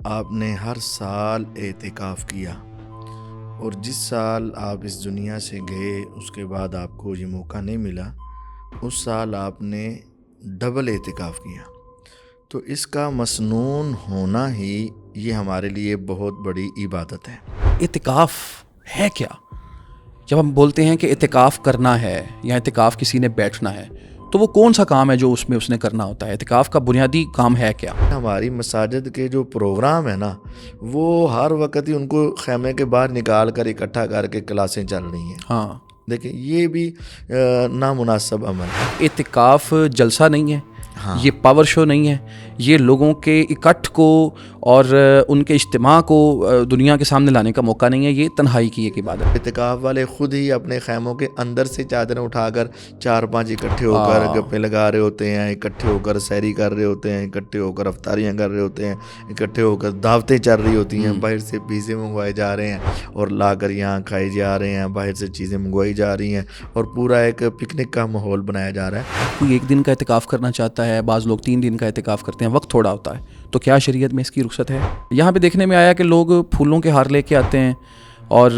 آپ نے ہر سال اعتکاف کیا اور جس سال آپ اس دنیا سے گئے اس کے بعد آپ کو یہ موقع نہیں ملا، اس سال آپ نے ڈبل اعتکاف کیا۔ تو اس کا مسنون ہونا ہی یہ ہمارے لیے بہت بڑی عبادت ہے۔ اعتکاف ہے کیا؟ جب ہم بولتے ہیں کہ اعتکاف کرنا ہے یا اعتکاف کسی نے بیٹھنا ہے تو وہ کون سا کام ہے جو اس نے کرنا ہوتا ہے؟ اعتکاف کا بنیادی کام ہے کیا؟ ہماری مساجد کے جو پروگرام ہیں نا، وہ ہر وقت ہی ان کو خیمے کے باہر نکال کر اکٹھا کر کے کلاسیں چل رہی ہیں۔ ہاں، دیکھیں یہ بھی نامناسب عمل ہے۔ اعتکاف جلسہ نہیں ہے، ہاں، یہ پاور شو نہیں ہے، یہ لوگوں کے اکٹھ کو اور ان کے اجتماع کو دنیا کے سامنے لانے کا موقع نہیں ہے، یہ تنہائی کی ایک عبادت ہے۔ اعتکاف والے خود ہی اپنے خیموں کے اندر سے چادریں اٹھا کر 4-5 اکٹھے ہو کر گپیں لگا رہے ہوتے ہیں، اکٹھے ہو کر سحری کر رہے ہوتے ہیں، اکٹھے ہو کر افطاریاں کر رہے ہوتے ہیں، اکٹھے ہو کر دعوتیں چل رہی ہوتی ہیں، باہر سے پیزے منگوائے جا رہے ہیں اور لا کر یہاں کھائے جا رہے ہیں، باہر سے چیزیں منگوائی جا رہی ہیں اور پورا ایک پکنک کا ماحول بنایا جا رہا ہے۔ کوئی ایک دن کا اعتکاف کرنا چاہتا ہے، بعض لوگ 3 دن کا اعتکاف کرتے ہیں، وقت تھوڑا ہوتا ہے، تو کیا شریعت میں اس کی رخصت ہے؟ یہاں پہ دیکھنے میں آیا کہ لوگ پھولوں کے ہار لے کے آتے ہیں اور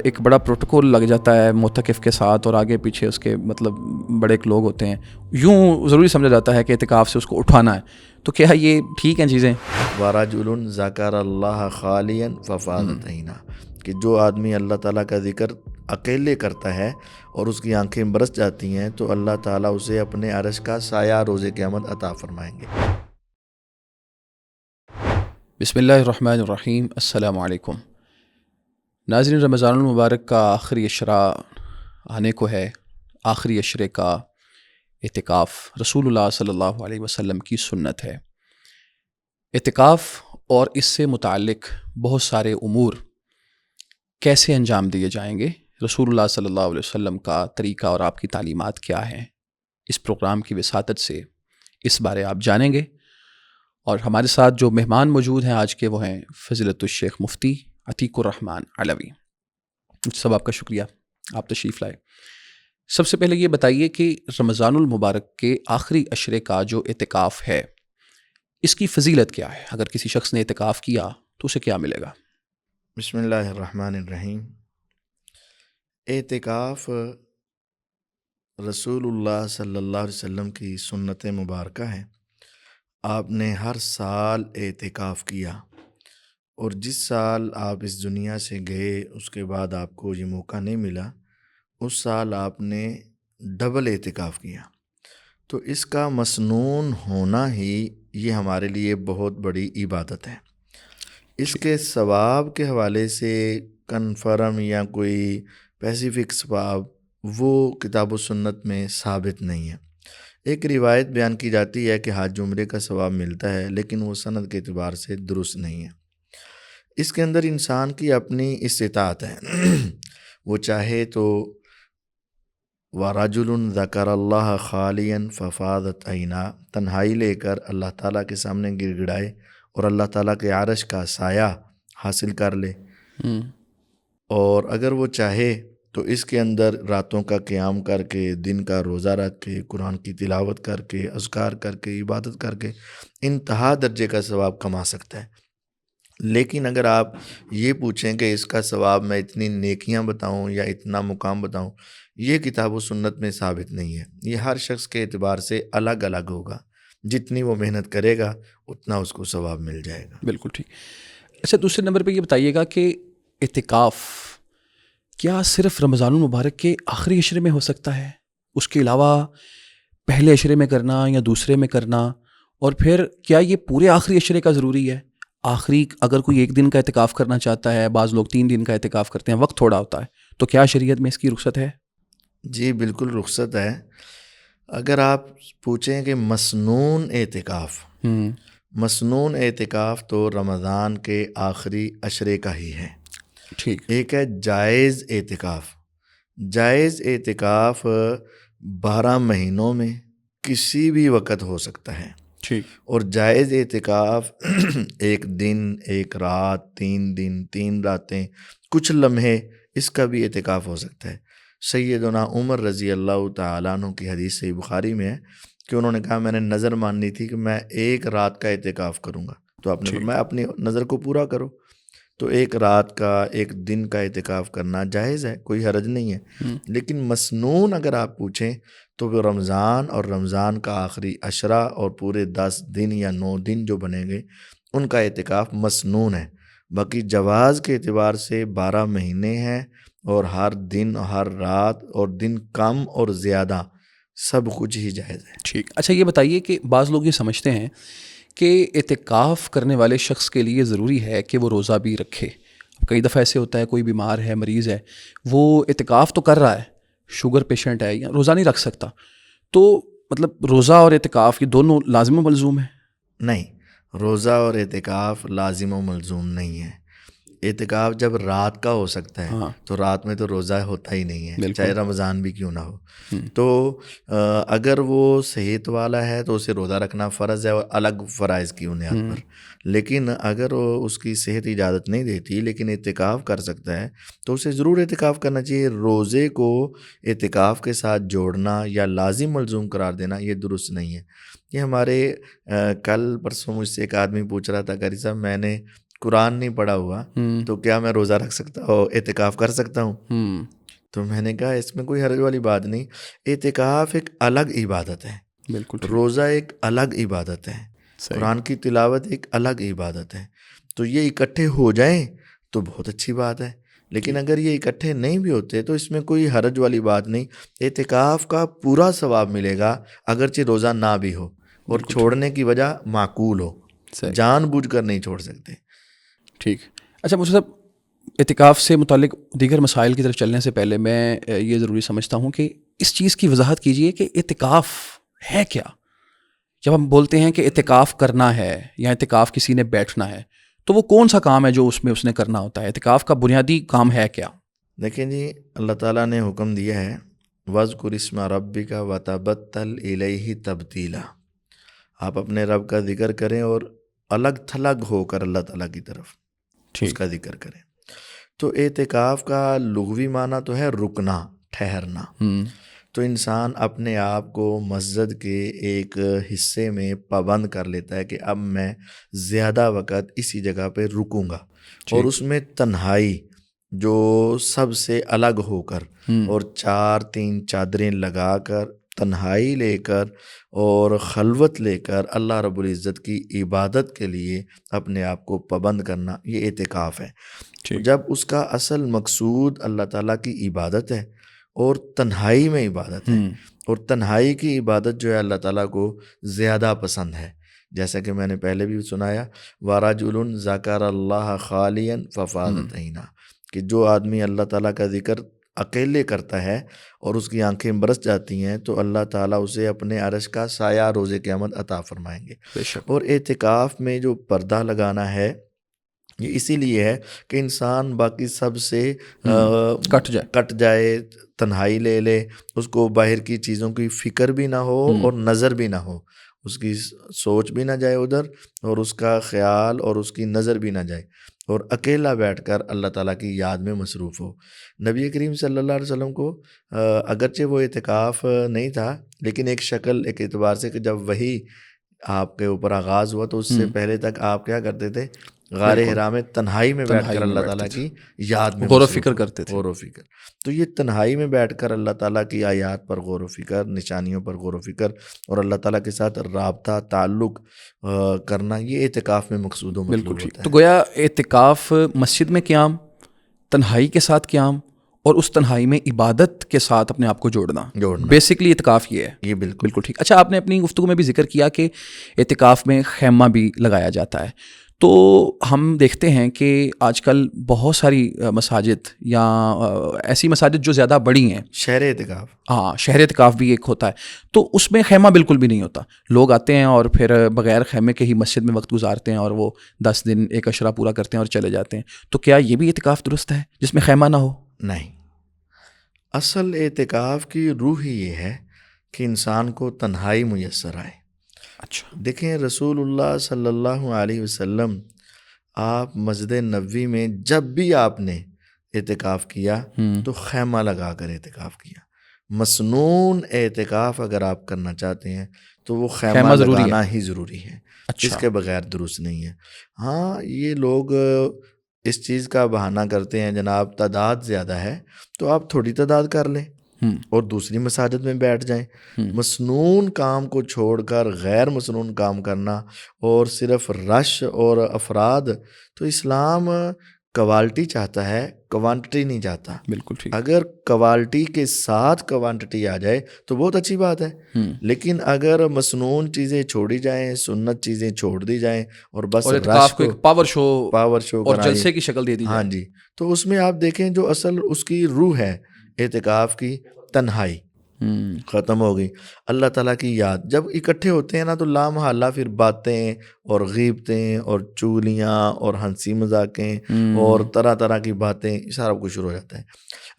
ایک بڑا پروٹوکول لگ جاتا ہے معتکف کے ساتھ، اور آگے پیچھے اس کے بڑے ایک لوگ ہوتے ہیں، یوں ضروری سمجھا جاتا ہے کہ اعتکاف سے اس کو اٹھانا ہے، تو کیا یہ ٹھیک ہیں چیزیں؟ وَرَجُلٌ ذَكَرَ اللَّهَ خَالِيًا فَفَاضَتْ عَيْنَاهُ، کہ جو آدمی اللہ تعالیٰ کا ذکر اکیلے کرتا ہے اور اس کی آنکھیں برس جاتی ہیں تو اللہ تعالیٰ اسے اپنے عرش کا سایہ روز قیامت عطا فرمائیں گے۔ بسم اللہ الرحمن الرحیم۔ السلام علیکم ناظرین، رمضان المبارک کا آخری اشرا آنے کو ہے۔ آخری اشرے کا اعتکاف رسول اللہ صلی اللہ علیہ وسلم کی سنت ہے۔ اعتکاف اور اس سے متعلق بہت سارے امور کیسے انجام دیے جائیں گے، رسول اللہ صلی اللہ علیہ وسلم کا طریقہ اور آپ کی تعلیمات کیا ہیں، اس پروگرام کی وساطت سے اس بارے آپ جانیں گے۔ اور ہمارے ساتھ جو مہمان موجود ہیں آج کے، وہ ہیں فضیلت الشیخ مفتی عتیق الرحمن علوی۔ سب آپ کا شکریہ، آپ تشریف لائے۔ سب سے پہلے یہ بتائیے کہ رمضان المبارک کے آخری اشرے کا جو اعتکاف ہے، اس کی فضیلت کیا ہے؟ اگر کسی شخص نے اعتکاف کیا تو اسے کیا ملے گا؟ بسم اللہ الرحمن الرحیم۔ اعتکاف رسول اللہ صلی اللہ علیہ وسلم کی سنت مبارکہ ہے۔ آپ نے ہر سال اعتکاف کیا اور جس سال آپ اس دنیا سے گئے اس کے بعد آپ کو یہ موقع نہیں ملا، اس سال آپ نے ڈبل اعتکاف کیا۔ تو اس کا مسنون ہونا ہی یہ ہمارے لیے بہت بڑی عبادت ہے۔ اس کے ثواب کے حوالے سے کنفرم یا کوئی اسپیسیفک ثواب وہ کتاب و سنت میں ثابت نہیں ہے۔ ایک روایت بیان کی جاتی ہے کہ حج عمرے کا ثواب ملتا ہے، لیکن وہ سند کے اعتبار سے درست نہیں ہے۔ اس کے اندر انسان کی اپنی استطاعت ہے، وہ چاہے تو وَرَجُلٌ ذَكَرَ اللَّهَ خَالِيًا فَفَاضَتْ عَيْنَاهُ، تنہائی لے کر اللہ تعالیٰ کے سامنے گر گڑائے اور اللہ تعالیٰ کے عرش کا سایہ حاصل کر لے۔ اور اگر وہ چاہے تو اس کے اندر راتوں کا قیام کر کے، دن کا روزہ رکھ کے، قرآن کی تلاوت کر کے، اذکار کر کے، عبادت کر کے انتہا درجے کا ثواب کما سکتا ہے۔ لیکن اگر آپ یہ پوچھیں کہ اس کا ثواب میں اتنی نیکیاں بتاؤں یا اتنا مقام بتاؤں، یہ کتاب و سنت میں ثابت نہیں ہے۔ یہ ہر شخص کے اعتبار سے الگ الگ ہوگا، جتنی وہ محنت کرے گا اتنا اس کو ثواب مل جائے گا۔ بالکل ٹھیک۔ اچھا، دوسرے نمبر پہ یہ بتائیے گا کہ اعتکاف کیا صرف رمضان المبارک کے آخری اشرے میں ہو سکتا ہے؟ اس کے علاوہ پہلے اشرے میں کرنا یا دوسرے میں کرنا؟ اور پھر کیا یہ پورے آخری اشرے کا ضروری ہے؟ آخری اگر کوئی ایک دن کا اعتکاف کرنا چاہتا ہے، بعض لوگ 3 دن کا اعتکاف کرتے ہیں، وقت تھوڑا ہوتا ہے، تو کیا شریعت میں اس کی رخصت ہے؟ جی بالکل رخصت ہے۔ اگر آپ پوچھیں کہ مسنون اعتکاف تو رمضان کے آخری اشرے کا ہی ہے۔ ٹھیک۔ ایک ہے جائز اعتکاف۔ جائز اعتکاف 12 مہینوں میں کسی بھی وقت ہو سکتا ہے۔ ٹھیک۔ اور جائز اعتکاف 1 دن 1 رات 3 دن 3 راتیں کچھ لمحے، اس کا بھی اعتکاف ہو سکتا ہے۔ سیدنا عمر رضی اللہ تعالیٰ عنہ کی حدیث صحیح بخاری میں ہے کہ انہوں نے کہا میں نے نظر مانی تھی کہ میں 1 رات کا اعتکاف کروں گا، تو آپ نے فرمایا اپنی نظر کو پورا کرو. تو ایک رات کا ایک دن کا اعتکاف کرنا جائز ہے، کوئی حرج نہیں ہے. لیکن مسنون اگر آپ پوچھیں تو وہ رمضان اور رمضان کا آخری عشرہ اور پورے 10 دن یا 9 دن جو بنے گے ان کا اعتکاف مسنون ہے. باقی جواز کے اعتبار سے 12 مہینے ہیں، اور ہر دن ہر رات اور دن کم اور زیادہ سب کچھ ہی جائز ہے. ٹھیک. اچھا یہ بتائیے کہ بعض لوگ یہ سمجھتے ہیں کہ اعتکاف کرنے والے شخص کے لیے ضروری ہے کہ وہ روزہ بھی رکھے. کئی دفعہ ایسے ہوتا ہے کوئی بیمار ہے، مریض ہے، وہ اعتکاف تو کر رہا ہے، شوگر پیشنٹ ہے یا روزہ نہیں رکھ سکتا، تو مطلب روزہ اور اعتکاف یہ دونوں لازم و ملزوم ہیں؟ نہیں، روزہ اور اعتکاف لازم و ملزوم نہیں ہے. اعتکاف جب رات کا ہو سکتا ہے تو رات میں تو روزہ ہوتا ہی نہیں ہے، چاہے رمضان بھی کیوں نہ ہو. تو اگر وہ صحت والا ہے تو اسے روزہ رکھنا فرض ہے اور الگ فرائض کی بنیاد پر. لیکن اگر وہ اس کی صحت اجازت نہیں دیتی لیکن اعتکاف کر سکتا ہے تو اسے ضرور اعتکاف کرنا چاہیے. روزے کو اعتکاف کے ساتھ جوڑنا یا لازم ملزوم قرار دینا یہ درست نہیں ہے. یہ ہمارے کل پرسوں مجھ سے ایک آدمی پوچھ رہا تھا، قاری صاحب میں نے قرآن نہیں پڑھا ہوا تو کیا میں روزہ رکھ سکتا ہوں، اعتکاف کر سکتا ہوں؟ تو میں نے کہا اس میں کوئی حرج والی بات نہیں. اعتکاف ایک الگ عبادت ہے، بالکل. روزہ ایک الگ عبادت ہے، قرآن کی تلاوت ایک الگ عبادت ہے. تو یہ اکٹھے ہو جائیں تو بہت اچھی بات ہے، لیکن اگر یہ اکٹھے نہیں بھی ہوتے تو اس میں کوئی حرج والی بات نہیں. اعتکاف کا پورا ثواب ملے گا اگرچہ روزہ نہ بھی ہو اور چھوڑنے کی وجہ معقول ہو، جان بوجھ کر نہیں چھوڑ سکتے. ٹھیک. اچھا مجھے صاحب اعتکاف سے متعلق دیگر مسائل کی طرف چلنے سے پہلے میں یہ ضروری سمجھتا ہوں کہ اس چیز کی وضاحت کیجیے کہ اعتکاف ہے کیا. جب ہم بولتے ہیں کہ اعتکاف کرنا ہے یا اعتکاف کسی نے بیٹھنا ہے تو وہ کون سا کام ہے جو اس نے کرنا ہوتا ہے؟ اعتکاف کا بنیادی کام ہے کیا؟ دیکھیں جی، اللہ تعالیٰ نے حکم دیا ہے وَاذْكُرِ اسْمَ رَبِّكَ وَتَبَتَّلْ إِلَيْهِ تَبْتِيلًا. آپ اپنے رب کا ذکر کریں اور الگ تھلگ ہو کر اللہ تعالیٰ کی طرف اس کا ذکر کریں. تو اعتکاف کا لغوی معنی تو ہے رکنا، ٹھہرنا. تو انسان اپنے آپ کو مسجد کے ایک حصے میں پابند کر لیتا ہے کہ اب میں زیادہ وقت اسی جگہ پہ رکوں گا، اور اس میں تنہائی جو سب سے الگ ہو کر اور 4-3 چادریں لگا کر تنہائی لے کر اور خلوت لے کر اللہ رب العزت کی عبادت کے لیے اپنے آپ کو پابند کرنا، یہ اعتکاف ہے. جب اس کا اصل مقصود اللہ تعالیٰ کی عبادت ہے اور تنہائی میں عبادت ہے، اور تنہائی کی عبادت جو ہے اللہ تعالیٰ کو زیادہ پسند ہے. جیسا کہ میں نے پہلے بھی سنایا وَرَجُلٌ ذَكَرَ اللَّهَ خَالِيًا فَفَاضَتْ عَيْنَاهُ، کہ جو آدمی اللہ تعالیٰ کا ذکر اکیلے کرتا ہے اور اس کی آنکھیں برس جاتی ہیں تو اللہ تعالیٰ اسے اپنے عرش کا سایہ روز قیامت عطا فرمائیں گے. اور اعتکاف میں جو پردہ لگانا ہے یہ اسی لیے ہے کہ انسان باقی سب سے کٹ جائے، تنہائی لے لے، اس کو باہر کی چیزوں کی فکر بھی نہ ہو اور نظر بھی نہ ہو، اس کی سوچ بھی نہ جائے ادھر اور اس کا خیال اور اس کی نظر بھی نہ جائے، اور اکیلا بیٹھ کر اللہ تعالیٰ کی یاد میں مصروف ہو. نبی کریم صلی اللہ علیہ وسلم کو اگرچہ وہ اعتکاف نہیں تھا لیکن ایک شکل ایک اعتبار سے کہ جب وہی آپ کے اوپر آغاز ہوا تو اس سے پہلے تک آپ کیا کرتے تھے؟ غار حرا میں تنہائی میں بیٹھ کر اللہ تعالیٰ کی یاد میں غور و فکر کرتے تھے. غور و فکر. تو یہ تنہائی میں بیٹھ کر اللہ تعالیٰ کی آیات پر غور و فکر، نشانیوں پر غور و فکر اور اللہ تعالیٰ کے ساتھ رابطہ تعلق کرنا، یہ اعتکاف میں مقصود و مطلوب ہوتا ہے. تو گویا اعتکاف مسجد میں قیام، تنہائی کے ساتھ قیام اور اس تنہائی میں عبادت کے ساتھ اپنے آپ کو جوڑنا بیسکلی اعتکاف یہ ہے. یہ بالکل ٹھیک. اچھا آپ نے اپنی گفتگو میں بھی ذکر کیا کہ اعتکاف میں خیمہ بھی لگایا جاتا ہے. تو ہم دیکھتے ہیں کہ آج کل بہت ساری مساجد یا ایسی مساجد جو زیادہ بڑی ہیں، شہر اعتکاف، شہر اعتکاف بھی ایک ہوتا ہے، تو اس میں خیمہ بالکل بھی نہیں ہوتا. لوگ آتے ہیں اور پھر بغیر خیمے کے ہی مسجد میں وقت گزارتے ہیں اور وہ 10 دن ایک عشرہ پورا کرتے ہیں اور چلے جاتے ہیں. تو کیا یہ بھی اعتکاف درست ہے جس میں خیمہ نہ ہو؟ نہیں. اصل اعتکاف کی روح ہی یہ ہے کہ انسان کو تنہائی میسر آئے. اچھا دیکھیں رسول اللہ صلی اللہ علیہ وسلم آپ مسجد نبوی میں جب بھی آپ نے اعتکاف کیا تو خیمہ لگا کر اعتکاف کیا. مسنون اعتکاف اگر آپ کرنا چاہتے ہیں تو وہ خیمہ خیمہ ضروری لگانا ہی ضروری ہے، اچھا اس کے بغیر درست نہیں ہے۔ ہاں یہ لوگ اس چیز کا بہانہ کرتے ہیں جناب تعداد زیادہ ہے تو آپ تھوڑی تعداد کر لیں اور دوسری مساجد میں بیٹھ جائیں۔ مسنون کام کو چھوڑ کر غیر مسنون کام کرنا اور صرف رش اور افراد، تو اسلام کوالٹی چاہتا ہے، کوانٹٹی نہیں چاہتا۔ بالکل ٹھیک۔ اگر کوالٹی کے ساتھ کوانٹٹی آ جائے تو بہت اچھی بات ہے، لیکن اگر مسنون چیزیں چھوڑی جائیں، سنت چیزیں چھوڑ دی جائیں اور بس اور رش اعتکاف کو ایک پاور شو اور کرائی، جلسے کی شکل دے دی ہاں جائے۔ جی، تو اس میں آپ دیکھیں جو اصل اس کی روح ہے اعتکاف کی، تنہائی ختم ہو گئی، اللہ تعالیٰ کی یاد۔ جب اکٹھے ہوتے ہیں نا تو لامحالہ پھر باتیں اور غیبتیں اور چغلیاں اور ہنسی مذاقیں اور طرح طرح کی باتیں، سارا کچھ شروع ہو جاتا ہے۔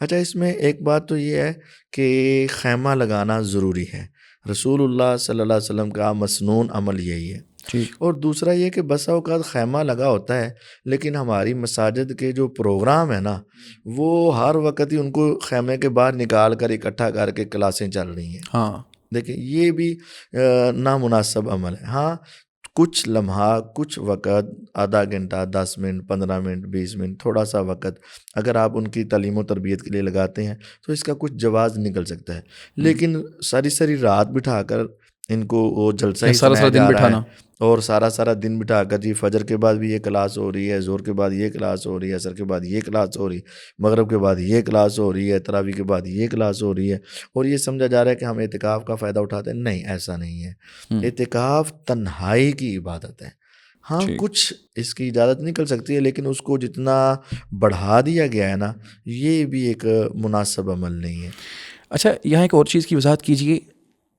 اچھا، اس میں ایک بات تو یہ ہے کہ خیمہ لگانا ضروری ہے، رسول اللہ صلی اللہ علیہ وسلم کا مسنون عمل یہی ہے۔ اور دوسرا یہ کہ بسا اوقات خیمہ لگا ہوتا ہے لیکن ہماری مساجد کے جو پروگرام ہے نا وہ ہر وقت ہی ان کو خیمے کے باہر نکال کر اکٹھا کر کے کلاسیں چل رہی ہیں۔ ہاں دیکھیں یہ بھی نامناسب عمل ہے۔ ہاں کچھ لمحہ، کچھ وقت، آدھا گھنٹہ، 10 منٹ، 15 منٹ، 20 منٹ، تھوڑا سا وقت اگر آپ ان کی تعلیم و تربیت کے لیے لگاتے ہیں تو اس کا کچھ جواز نکل سکتا ہے، لیکن ساری رات بٹھا کر ان کو وہ جلسہ ہی سنایا جا رہا ہے اور سارا دن بٹھا کر جی فجر کے بعد بھی یہ کلاس ہو رہی ہے، ظہر کے بعد یہ کلاس ہو رہی ہے، عصر کے بعد یہ کلاس ہو رہی ہے، مغرب کے بعد یہ کلاس ہو رہی ہے، تراویح کے بعد یہ کلاس ہو رہی ہے، اور یہ سمجھا جا رہا ہے کہ ہم اعتکاف کا فائدہ اٹھاتے ہیں۔ نہیں، ایسا نہیں ہے۔ اعتکاف تنہائی کی عبادت ہے۔ ہاں کچھ اس کی اجازت نکل سکتی ہے لیکن اس کو جتنا بڑھا دیا گیا ہے نا یہ بھی ایک مناسب عمل نہیں ہے۔ اچھا، یہاں ایک اور چیز کی وضاحت کیجیے۔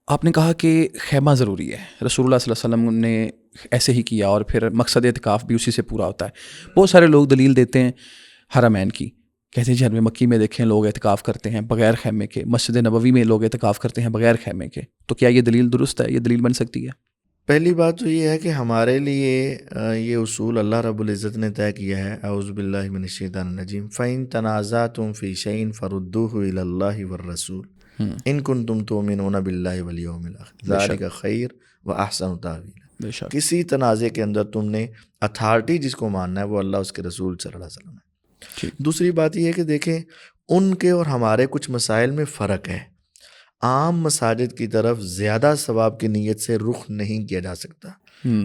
آپ نے کہا کہ خیمہ ضروری ہے، رسول اللہ صلی اللہ علیہ وسلم نے ایسے ہی کیا اور پھر مقصد اعتکاف بھی اسی سے پورا ہوتا ہے۔ بہت سارے لوگ دلیل دیتے ہیں حرمین کی، کہتے ہیں جی حرم مکی میں دیکھیں لوگ اعتکاف کرتے ہیں بغیر خیمے کے، مسجد نبوی میں لوگ اعتکاف کرتے ہیں بغیر خیمے کے، تو کیا یہ دلیل درست ہے، یہ دلیل بن سکتی ہے؟ پہلی بات تو یہ ہے کہ ہمارے لیے یہ اصول اللہ رب العزت نے طے کیا ہے، اعوذ باللہ من الشیطان الرجیم، فَإِن تَنَازَعْتُمْ فِي شَيْءٍ فَرُدُّوهُ إِلَى اللَّهِ وَالرَّسُولِ إِن كُنتُمْ تُؤْمِنُونَ بِاللَّهِ وَالْيَوْمِ الْآخِرِ ذَلِكَ خَيْرٌ وَأَحْسَنُ تَأْوِيلًا۔ کسی تنازع کے اندر تم نے اتھارٹی جس کو ماننا ہے وہ اللہ اس کے رسول صلی اللہ علیہ وسلم ہے۔ دوسری بات یہ ہے کہ دیکھیں ان کے اور ہمارے کچھ مسائل میں فرق ہے۔ عام مساجد کی طرف زیادہ ثواب کی نیت سے رخ نہیں کیا جا سکتا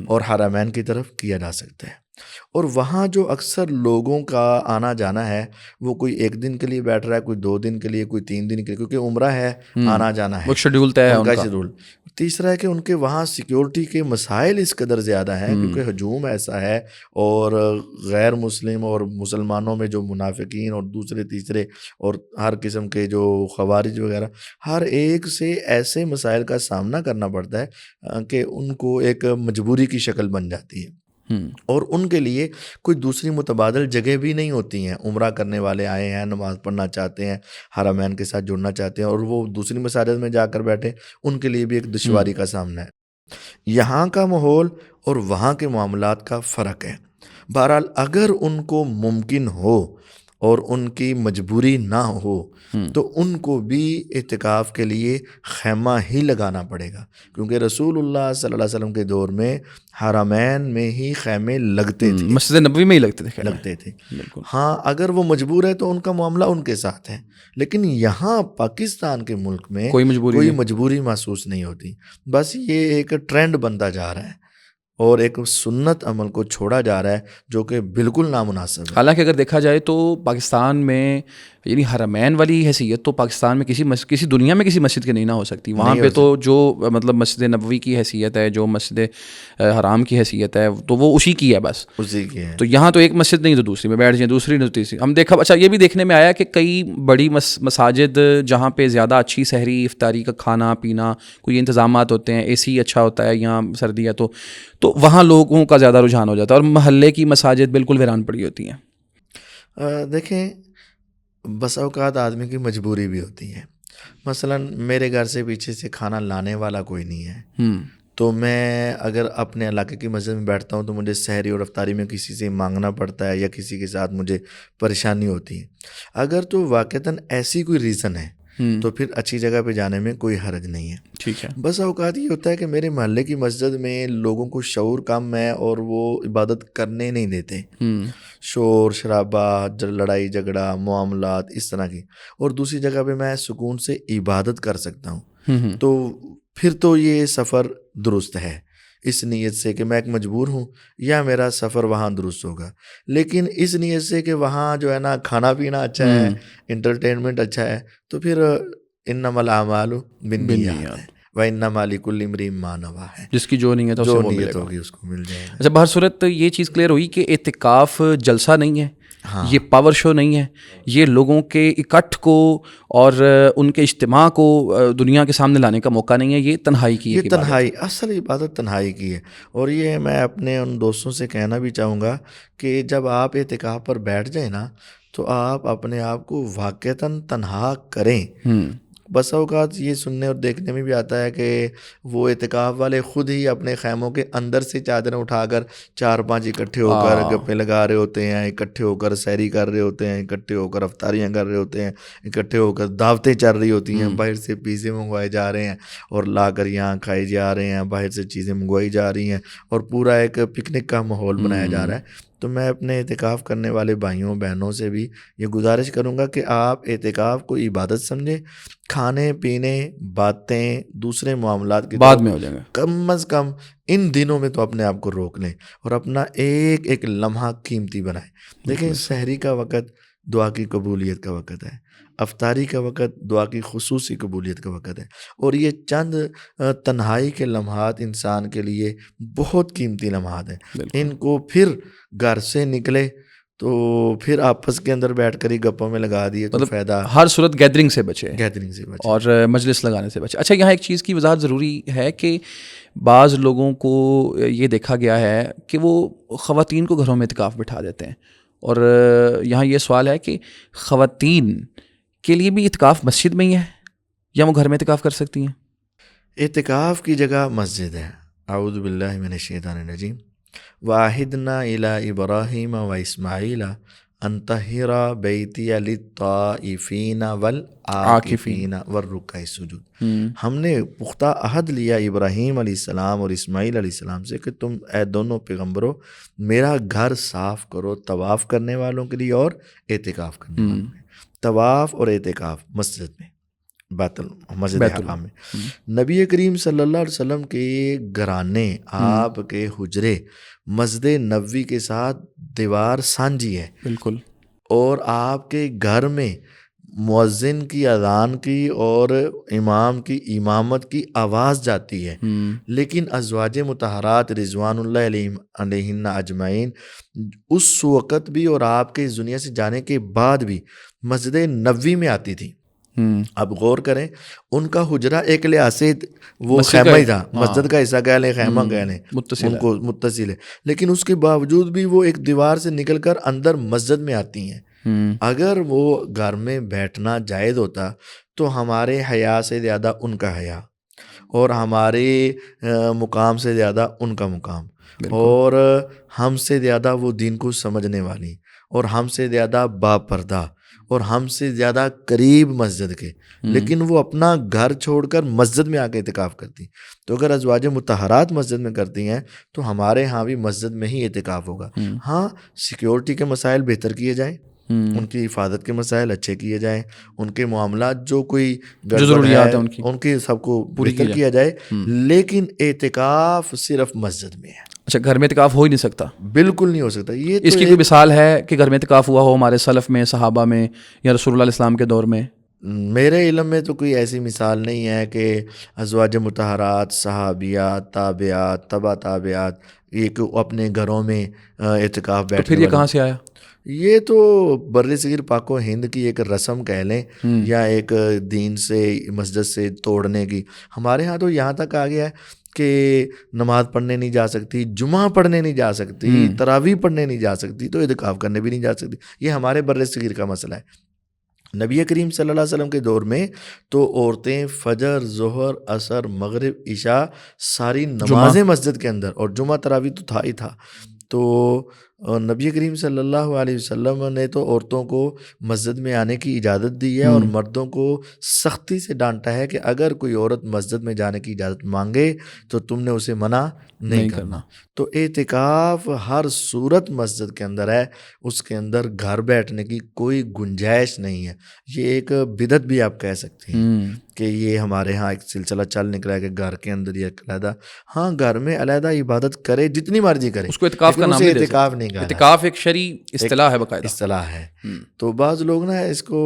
اور حرمین کی طرف کیا جا سکتا ہے، اور وہاں جو اکثر لوگوں کا آنا جانا ہے وہ کوئی 1 دن کے لیے بیٹھ رہا ہے، کوئی 2 دن کے لیے، کوئی 3 دن کے لیے، کیونکہ عمرہ ہے، آنا جانا ہے، وہ شیڈول طے ہے ان کا شیڈول۔ تیسرا ہے کہ ان کے وہاں سیکیورٹی کے مسائل اس قدر زیادہ ہیں کیونکہ ہجوم ایسا ہے، اور غیر مسلم اور مسلمانوں میں جو منافقین اور دوسرے تیسرے اور ہر قسم کے جو خوارج وغیرہ، ہر ایک سے ایسے مسائل کا سامنا کرنا پڑتا ہے کہ ان کو ایک مجبوری کی شکل بن جاتی ہے، اور ان کے لیے کوئی دوسری متبادل جگہ بھی نہیں ہوتی ہیں۔ عمرہ کرنے والے آئے ہیں، نماز پڑھنا چاہتے ہیں، حرمین کے ساتھ جڑنا چاہتے ہیں، اور وہ دوسری مساجد میں جا کر بیٹھے، ان کے لیے بھی ایک دشواری کا سامنا ہے۔ یہاں کا ماحول اور وہاں کے معاملات کا فرق ہے۔ بہرحال اگر ان کو ممکن ہو اور ان کی مجبوری نہ ہو تو ان کو بھی اعتکاف کے لیے خیمہ ہی لگانا پڑے گا، کیونکہ رسول اللہ صلی اللہ علیہ وسلم کے دور میں حرمین میں ہی خیمے لگتے تھے، مسجد نبوی میں ہی لگتے تھے۔ ہاں اگر وہ مجبور ہے تو ان کا معاملہ ان کے ساتھ ہے، لیکن یہاں پاکستان کے ملک میں کوئی مجبوری محسوس نہیں ہوتی، بس یہ ایک ٹرینڈ بنتا جا رہا ہے اور ایک سنت عمل کو چھوڑا جا رہا ہے جو کہ بالکل نامناسب ہے۔ حالانکہ اگر دیکھا جائے تو پاکستان میں یعنی حرمین والی حیثیت تو پاکستان میں کسی دنیا میں کسی مسجد کی نہیں نہ ہو سکتی۔ وہاں پہ تو جو مطلب مسجد نبوی کی حیثیت ہے، جو مسجد حرام کی حیثیت ہے، تو وہ اسی کی ہے، بس اسی کی ہے۔ تو یہاں تو ایک مسجد نہیں تو دوسری میں بیٹھ جائیں، دوسری نہیں تو تیسری۔ ہم دیکھا، اچھا یہ بھی دیکھنے میں آیا کہ کئی بڑی مساجد جہاں پہ زیادہ اچھی سحری افطاری کا کھانا پینا کوئی انتظامات ہوتے ہیں، اے سی اچھا ہوتا ہے، یہاں سردی ہے تو وہاں لوگوں کا زیادہ رجحان ہو جاتا ہے، اور محلے کی مساجد بالکل ویران پڑی ہوتی ہیں۔ دیکھیں بس اوقات آدمی کی مجبوری بھی ہوتی ہے، مثلا میرے گھر سے پیچھے سے کھانا لانے والا کوئی نہیں ہے، تو میں اگر اپنے علاقے کی مسجد میں بیٹھتا ہوں تو مجھے سحری اور افطاری میں کسی سے مانگنا پڑتا ہے یا کسی کے ساتھ مجھے پریشانی ہوتی ہے۔ اگر تو واقعتاً ایسی کوئی ریزن ہے تو پھر اچھی جگہ پہ جانے میں کوئی حرج نہیں ہے. ٹھیک ہے. بس اوقات یہ ہوتا ہے کہ میرے محلے کی مسجد میں لوگوں کو شعور کم ہے اور وہ عبادت کرنے نہیں دیتے. شور شرابہ، لڑائی جھگڑا، معاملات اس طرح کی. اور دوسری جگہ پہ میں سکون سے عبادت کر سکتا ہوں. تو پھر تو یہ سفر درست ہے اس نیت سے کہ میں ایک مجبور ہوں یا میرا سفر وہاں درست ہوگا. لیکن اس نیت سے کہ وہاں جو ہے نا کھانا پینا اچھا ہے، انٹرٹینمنٹ اچھا ہے، تو پھر انما الاعمال بالنیات ہے وانما لکل امرئ ما نویٰ ہے. جس کی جو نیت ہے جو اسے وہ ملے نیت گا. ہوگی اس کو مل جائے گا. اچھا، بہر صورت یہ چیز کلیئر ہوئی کہ اعتکاف جلسہ نہیں ہے، ہاں یہ پاور شو نہیں ہے، یہ لوگوں کے اکٹھ کو اور ان کے اجتماع کو دنیا کے سامنے لانے کا موقع نہیں ہے. یہ تنہائی کی یہ ایک عبادت ہے. تنہائی، اصل عبادت تنہائی کی ہے. اور یہ میں اپنے ان دوستوں سے کہنا بھی چاہوں گا کہ جب آپ اعتکاف پر بیٹھ جائیں نا تو آپ اپنے آپ کو واقعتاً تنہا کریں. بس اوقات یہ سننے اور دیکھنے میں بھی آتا ہے کہ وہ اعتکاف والے خود ہی اپنے خیموں کے اندر سے چادریں اٹھا کر 4-5 اکٹھے ہو کر گپیں لگا رہے ہوتے ہیں، اکٹھے ہو کر سحری کر رہے ہوتے ہیں، اکٹھے ہو کر افطاریاں کر رہے ہوتے ہیں، اکٹھے ہو کر دعوتیں چل رہی ہوتی ہیں، باہر سے پیزے منگوائے جا رہے ہیں اور لا کر یہاں کھائے جا رہے ہیں، باہر سے چیزیں منگوائی جا رہی ہیں اور پورا ایک پکنک کا ماحول بنایا جا رہا ہے. تو میں اپنے اعتکاف کرنے والے بھائیوں بہنوں سے بھی یہ گزارش کروں گا کہ آپ اعتکاف کو عبادت سمجھیں. کھانے پینے، باتیں، دوسرے معاملات کی بعد میں ہو جائیں گے. کم از کم ان دنوں میں تو اپنے آپ کو روک لیں اور اپنا ایک ایک لمحہ قیمتی بنائیں. دیکھیں، سحری کا وقت دعا کی قبولیت کا وقت ہے، افطاری کا وقت دعا کی خصوصی قبولیت کا وقت ہے. اور یہ چند تنہائی کے لمحات انسان کے لیے بہت قیمتی لمحات ہیں. ان کو پھر گھر سے نکلے تو پھر آپس کے اندر بیٹھ کر ہی گپوں میں لگا دیے تو فائدہ. ہر صورت گیدرنگ سے بچے، گیدرنگ سے بچے اور مجلس لگانے سے بچے. اچھا، یہاں ایک چیز کی وضاحت ضروری ہے کہ بعض لوگوں کو یہ دیکھا گیا ہے کہ وہ خواتین کو گھروں میں اعتکاف بٹھا دیتے ہیں. اور یہاں یہ سوال ہے کہ خواتین کے لیے بھی اعتکاف مسجد میں ہی ہے یا وہ گھر میں اعتکاف کر سکتی ہیں؟ اعتکاف کی جگہ مسجد ہے. اعوذ باللہ من الشیطان الرجیم. وَعَهِدْنَا إِلَىٰ إِبْرَاهِيمَ وَإِسْمَاعِيلَ أَن طَهِّرَ بَيْتِيَ لِلطَّائِفِينَ وَالْعَاكِفِينَ وَالرُّكَّعِ السُّجُودِ. ہم نے پختہ عہد لیا ابراہیم علیہ السلام اور اسماعیل علیہ السلام سے کہ تم اے دونوں پیغمبروں میرا گھر صاف کرو طواف کرنے والوں کے لیے اور اعتکاف کرنے والوں کے لیے. طواف اور اعتکاف مسجد میں، مسجد حرام میں. نبی کریم صلی اللہ علیہ وسلم کے گھرانے، آپ کے حجرے مسجد نبوی کے ساتھ دیوار سانجی ہے. بالکل. اور آپ کے گھر میں مؤذن کی اذان کی اور امام کی امامت کی آواز جاتی ہے. لیکن ازواج مطہرات رضوان اللہ علیہن اجمعین اس وقت بھی اور آپ کے اس دنیا سے جانے کے بعد بھی مسجد نبوی میں آتی تھی. اب غور کریں، ان کا حجرہ ایک لحاظ سے وہ خیمہ ہی تھا، مسجد کا حصہ کہہ لیں، خیمہ کہہ لیں، ان کو متصل ہے. لیکن اس کے باوجود بھی وہ ایک دیوار سے نکل کر اندر مسجد میں آتی ہیں. اگر وہ گھر میں بیٹھنا جائز ہوتا تو ہمارے حیا سے زیادہ ان کا حیا اور ہمارے مقام سے زیادہ ان کا مقام اور ہم سے زیادہ وہ دین کو سمجھنے والی اور ہم سے زیادہ باپردہ اور ہم سے زیادہ قریب مسجد کے، لیکن وہ اپنا گھر چھوڑ کر مسجد میں آ کے اعتکاف کرتی. تو اگر ازواج مطہرات مسجد میں کرتی ہیں تو ہمارے ہاں بھی مسجد میں ہی اعتکاف ہوگا. ہاں، سیکیورٹی کے مسائل بہتر کیے جائیں، ان کی حفاظت کے مسائل اچھے کیے جائیں، ان کے معاملات جو کوئی ضروریات ہیں ان کی سب کو بہتر کیا جائے. لیکن اعتکاف صرف مسجد میں ہے. اچھا، گھر میں اعتکاف ہو ہی نہیں سکتا؟ بالکل نہیں ہو سکتا. یہ اس کی کوئی مثال ہے کہ گھر میں اعتکاف ہوا ہو ہمارے سلف میں، صحابہ میں یا رسول اللہ علیہ السلام کے دور میں؟ میرے علم میں تو کوئی ایسی مثال نہیں ہے کہ ازواج مطہرات، صحابیات، تابعات، تبع تابعات ایک اپنے گھروں میں اعتکاف بیٹھنے. تو پھر یہ کہاں سے آیا؟ یہ تو بر صغیر پاک و ہند کی ایک رسم کہہ لیں یا ایک دین سے مسجد سے توڑنے کی. ہمارے ہاں تو یہاں تک آ گیا ہے کہ نماز پڑھنے نہیں جا سکتی، جمعہ پڑھنے نہیں جا سکتی، تراویح پڑھنے نہیں جا سکتی، تو اعتکاف کرنے بھی نہیں جا سکتی. یہ ہمارے بر صغیر کا مسئلہ ہے. نبی کریم صلی اللہ علیہ وسلم کے دور میں تو عورتیں فجر، ظہر، عصر، مغرب، عشاء ساری نمازیں مسجد کے اندر، اور جمعہ تراویح تو تھا ہی تھا. تو اور نبی کریم صلی اللہ علیہ وسلم نے تو عورتوں کو مسجد میں آنے کی اجازت دی ہے اور مردوں کو سختی سے ڈانٹا ہے کہ اگر کوئی عورت مسجد میں جانے کی اجازت مانگے تو تم نے اسے منع نہیں کرنا۔ تو اعتکاف ہر صورت مسجد کے اندر ہے، اس کے اندر گھر بیٹھنے کی کوئی گنجائش نہیں ہے۔ یہ ایک بدعت بھی آپ کہہ سکتے ہیں کہ یہ ہمارے ہاں ایک سلسلہ چل نکلا ہے کہ گھر کے اندر یہ علیحدہ، ہاں گھر میں علیحدہ عبادت کرے جتنی مرضی کرے، اس کو اعتکاف کا نام نہیں دے اعتکاف نہیں کہا۔ اعتکاف ایک شرعی اصطلاح ہے، باقاعدہ اصطلاح ہے۔ تو بعض لوگ نا اس کو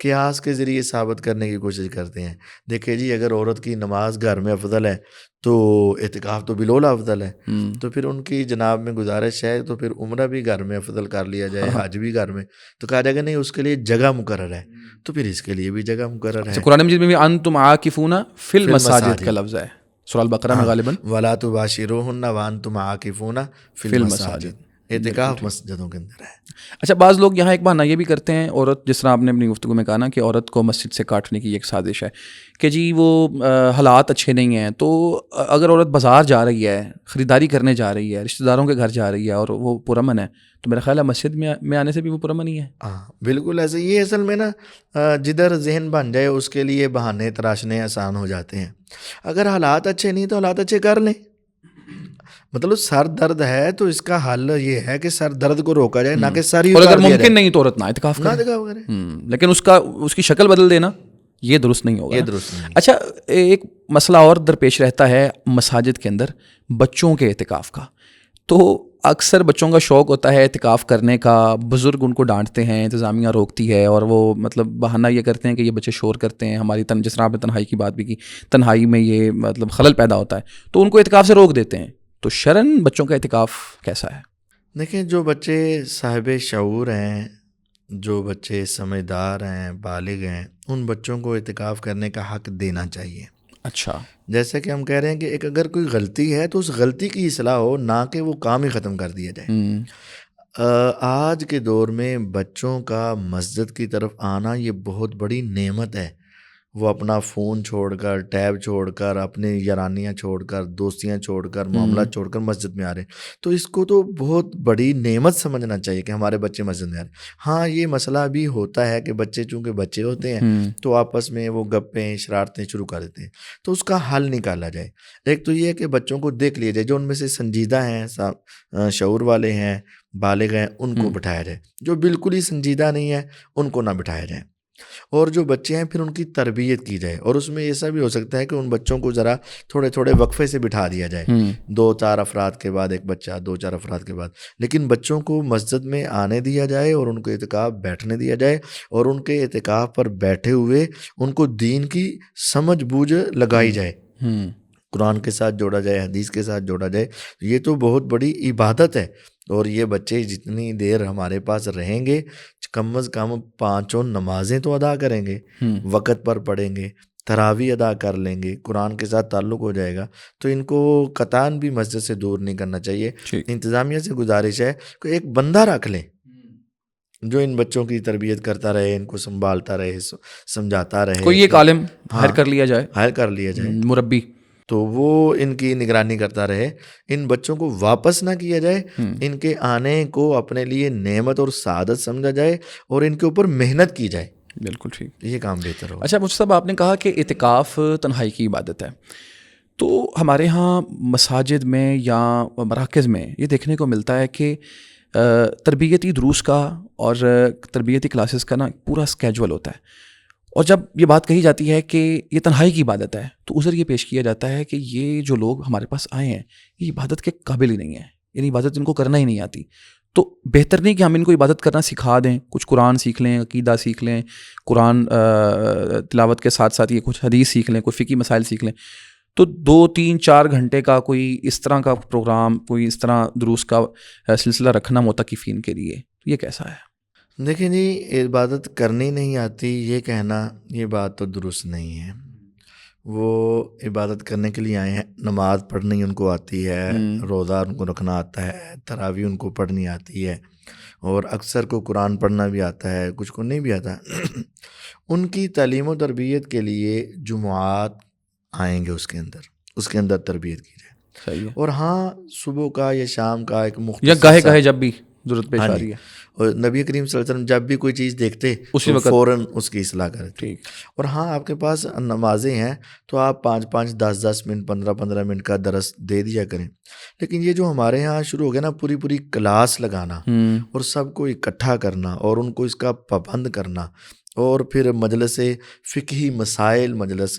قیاس کے ذریعے ثابت کرنے کی کوشش کرتے ہیں۔ دیکھیں جی، اگر عورت کی نماز گھر میں افضل ہے تو اعتکاف تو بالولا افضل ہے، تو پھر ان کی جناب میں گزارش ہے تو پھر عمرہ بھی گھر میں افضل کر لیا جائے، حج بھی گھر میں، تو کہا جائے گا نہیں اس کے لیے جگہ مقرر ہے، تو پھر اس کے لیے بھی جگہ مقرر ہے۔ قرآن مجید میں بھی انتم عاکفون فی المساجد کا لفظ ہے، سورہ البقرہ میں غالباً وَلَا تُبَاشِرُوهُنَّ وَأَنْتُمْ عَاکِفُونَ فِی الْمَسَاجِد۔ اعتکاف مسجدوں کے اندر ہے۔ اچھا، بعض لوگ یہاں ایک بہانہ یہ بھی کرتے ہیں، عورت، جس طرح آپ نے اپنی گفتگو میں کہا نا کہ عورت کو مسجد سے کاٹنے کی ایک سازش ہے کہ جی وہ حالات اچھے نہیں ہیں، تو اگر عورت بازار جا رہی ہے، خریداری کرنے جا رہی ہے، رشتہ داروں کے گھر جا رہی ہے اور وہ پرامن ہے، تو میرا خیال ہے مسجد میں آنے سے بھی وہ پرامن ہی ہے۔ ہاں بالکل ایسے، یہ اصل میں نا جدھر ذہن بن جائے اس کے لیے بہانے تراشنے آسان ہو جاتے ہیں۔ اگر حالات اچھے نہیں تو حالات اچھے کر لیں۔ مطلب سر درد ہے تو اس کا حل یہ ہے کہ سر درد کو روکا جائے، نہ کہ سر ہی اور اتار اگر دیا ممکن جائے، نہیں تو عورت نہ اعتکاف نہ کرے، اعتکاف کرے۔ لیکن اس کی شکل بدل دینا یہ درست نہیں ہوگا، یہ درست نہیں۔ اچھا، ایک مسئلہ اور درپیش رہتا ہے مساجد کے اندر بچوں کے اعتکاف کا۔ تو اکثر بچوں کا شوق ہوتا ہے اعتکاف کرنے کا، بزرگ ان کو ڈانٹتے ہیں، انتظامیہ روکتی ہے، اور وہ مطلب بہانہ یہ کرتے ہیں کہ یہ بچے شور کرتے ہیں، ہماری جس طرح آپ نے تنہائی کی بات بھی کی، تنہائی میں یہ مطلب خلل پیدا ہوتا ہے، تو ان کو اعتکاف سے روک دیتے ہیں۔ تو شرعاً بچوں کا اعتکاف کیسا ہے؟ دیکھیں، جو بچے صاحب شعور ہیں، جو بچے سمجھدار ہیں، بالغ ہیں، ان بچوں کو اعتکاف کرنے کا حق دینا چاہیے۔ اچھا، جیسا کہ ہم کہہ رہے ہیں کہ اگر کوئی غلطی ہے تو اس غلطی کی اصلاح ہو، نہ کہ وہ کام ہی ختم کر دیا جائے۔ آج کے دور میں بچوں کا مسجد کی طرف آنا یہ بہت بڑی نعمت ہے۔ وہ اپنا فون چھوڑ کر، ٹیب چھوڑ کر، اپنے یارانیاں چھوڑ کر، دوستیاں چھوڑ کر، معاملات چھوڑ کر مسجد میں آ رہے ہیں، تو اس کو تو بہت بڑی نعمت سمجھنا چاہیے کہ ہمارے بچے مسجد میں آ رہے ہیں۔ ہاں، یہ مسئلہ بھی ہوتا ہے کہ بچے چونکہ بچے ہوتے ہیں تو آپس میں وہ گپیں شرارتیں شروع کر دیتے ہیں، تو اس کا حل نکالا جائے۔ ایک تو یہ ہے کہ بچوں کو دیکھ لیا جائے، جو ان میں سے سنجیدہ ہیں، شعور والے ہیں، بالغ ہیں، ان کو بٹھایا جائے۔ جو بالکل ہی سنجیدہ نہیں ہے ان کو نہ بٹھایا جائے، اور جو بچے ہیں پھر ان کی تربیت کی جائے۔ اور اس میں ایسا بھی ہو سکتا ہے کہ ان بچوں کو ذرا تھوڑے تھوڑے وقفے سے بٹھا دیا جائے، 2-4 افراد کے بعد ایک بچہ، 2-4 افراد کے بعد، لیکن بچوں کو مسجد میں آنے دیا جائے اور ان کو اعتکاف بیٹھنے دیا جائے، اور ان کے اعتکاف پر بیٹھے ہوئے ان کو دین کی سمجھ بوجھ لگائی جائے، قرآن کے ساتھ جوڑا جائے، حدیث کے ساتھ جوڑا جائے۔ یہ تو بہت بڑی عبادت ہے، اور یہ بچے جتنی دیر ہمارے پاس رہیں گے کم از کم 5 نمازیں تو ادا کریں گے، وقت پر پڑھیں گے، تراویح ادا کر لیں گے، قرآن کے ساتھ تعلق ہو جائے گا، تو ان کو قطعاً بھی مسجد سے دور نہیں کرنا چاہیے۔ انتظامیہ سے گزارش ہے کہ ایک بندہ رکھ لیں جو ان بچوں کی تربیت کرتا رہے، ان کو سنبھالتا رہے، سمجھاتا رہے، کوئی ایک عالم ہائر کر لیا جائے، ہائر کر لیا جائے، مربی، تو وہ ان کی نگرانی کرتا رہے۔ ان بچوں کو واپس نہ کیا جائے، ان کے آنے کو اپنے لیے نعمت اور سعادت سمجھا جائے اور ان کے اوپر محنت کی جائے۔ بالکل ٹھیک، یہ کام بہتر ہو۔ اچھا، مجھ صاحب آپ نے کہا کہ اعتکاف تنہائی کی عبادت ہے، تو ہمارے ہاں مساجد میں یا مراکز میں یہ دیکھنے کو ملتا ہے کہ تربیتی دروس کا اور تربیتی کلاسز کا نا پورا اسکیجول ہوتا ہے، اور جب یہ بات کہی جاتی ہے کہ یہ تنہائی کی عبادت ہے تو عذر یہ پیش کیا جاتا ہے کہ یہ جو لوگ ہمارے پاس آئے ہیں یہ عبادت کے قابل ہی نہیں ہیں، یعنی عبادت ان کو کرنا ہی نہیں آتی، تو بہتر نہیں کہ ہم ان کو عبادت کرنا سکھا دیں، کچھ قرآن سیکھ لیں، عقیدہ سیکھ لیں، قرآن تلاوت کے ساتھ ساتھ یہ کچھ حدیث سیکھ لیں، کوئی فقہی مسائل سیکھ لیں، تو 2-3-4 گھنٹے کا کوئی اس طرح کا پروگرام، کوئی اس طرح دروس کا سلسلہ رکھنا معتکفین کے لیے، یہ کیسا ہے؟ دیکھیں جی، عبادت کرنی نہیں آتی یہ کہنا، یہ بات تو درست نہیں ہے۔ وہ عبادت کرنے کے لیے آئے ہیں، نماز پڑھنی ان کو آتی ہے، روزہ ان کو رکھنا آتا ہے، تراویح ان کو پڑھنی آتی ہے، اور اکثر کو قرآن پڑھنا بھی آتا ہے، کچھ کو نہیں بھی آتا۔ ان کی تعلیم و تربیت کے لیے جمعات آئیں گے، اس کے اندر تربیت کی جائے، صحیح ہے، اور ہاں صبح کا یا شام کا ایک یا گاہے گاہے جب بھی ضرورت پیش ہاں آ جی، رہی ہے. اور نبی کریم صلی اللہ علیہ وسلم جب بھی کوئی چیز دیکھتے اسی تو وقت فوراً اس کی اصلاح کرتے. ٹھیک. اور ہاں آپ کے پاس نمازیں ہیں تو آپ 5 10 منٹ 15 منٹ کا درس دے دیا کریں. لیکن یہ جو ہمارے یہاں شروع ہو گیا نا پوری کلاس لگانا اور سب کو اکٹھا کرنا اور ان کو اس کا پابند کرنا اور پھر مجلس فقہی مسائل مجلس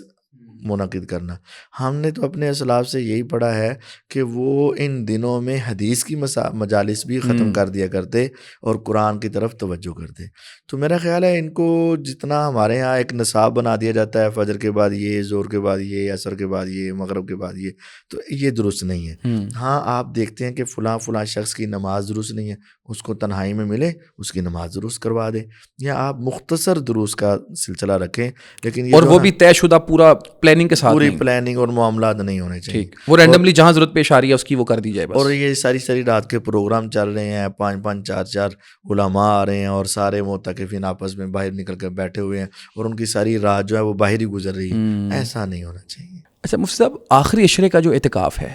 منعقد کرنا. ہم نے تو اپنے اسلاف سے یہی پڑھا ہے کہ وہ ان دنوں میں حدیث کی مجالس بھی ختم کر دیا کرتے اور قرآن کی طرف توجہ کرتے. تو میرا خیال ہے ان کو جتنا ہمارے ہاں ایک نصاب بنا دیا جاتا ہے فجر کے بعد یہ، زور کے بعد یہ، عصر کے بعد یہ، مغرب کے بعد یہ، تو یہ درست نہیں ہے. ہاں آپ دیکھتے ہیں کہ فلاں شخص کی نماز درست نہیں ہے، اس کو تنہائی میں ملے اس کی نماز درست کروا دے، یا آپ مختصر دروس کا سلسلہ رکھیں. لیکن یہ اور جو وہ بھی طے شدہ پورا پلاننگ کے ساتھ پوری نہیں. پلاننگ اور معاملات نہیں ہونے چاہیے. ٹھیک. وہ رینڈملی جہاں ضرورت پیش آ رہی ہے اس کی وہ کر دی جائے بس. اور یہ ساری رات کے پروگرام چل رہے ہیں، 5 4 علماء آ رہے ہیں اور سارے معتکفین آپس میں باہر نکل کر بیٹھے ہوئے ہیں اور ان کی ساری رات جو ہے وہ باہر ہی گزر رہی ہے. ایسا نہیں ہونا چاہیے. اچھا مفتی صاحب، آخری عشرے کا جو اعتکاف ہے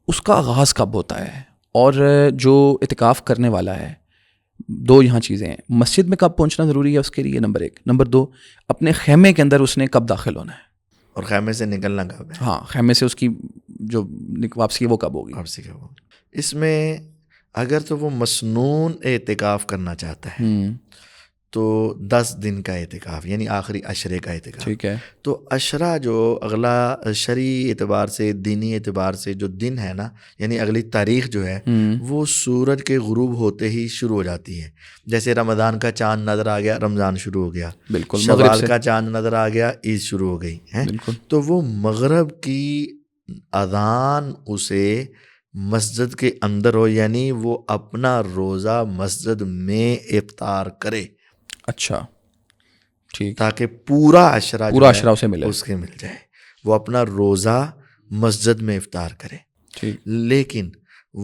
اس کا آغاز کب ہوتا ہے؟ اور جو اعتکاف کرنے والا ہے، دو یہاں چیزیں ہیں، مسجد میں کب پہنچنا ضروری ہے اس کے لیے، نمبر 1. نمبر 2، اپنے خیمے کے اندر اس نے کب داخل ہونا ہے؟ اور خیمے سے نکلنا کب ہے؟ ہاں، خیمے سے اس کی جو واپسی ہے وہ کب ہوگی؟ واپسی کب ہوگی؟ اس میں اگر تو وہ مسنون اعتکاف کرنا چاہتا ہے تو 10 دن کا اعتکاف یعنی آخری عشرے کا اعتکاف. ٹھیک ہے. تو عشرہ جو اگلا شرعی اعتبار سے، دینی اعتبار سے جو دن ہے نا، یعنی اگلی تاریخ جو ہے وہ سورج کے غروب ہوتے ہی شروع ہو جاتی ہے. جیسے رمضان کا چاند نظر آ گیا، رمضان شروع ہو گیا. بالکل. شوال کا چاند نظر آ گیا، عید شروع ہو گئی ہے. بالکل. تو وہ مغرب کی اذان اسے مسجد کے اندر ہو، یعنی وہ اپنا روزہ مسجد میں افطار کرے. اچھا ٹھیک. تاکہ پورا عشرہ اسے ملے، اس کے مل جائے. وہ اپنا روزہ مسجد میں افطار کرے. ٹھیک. لیکن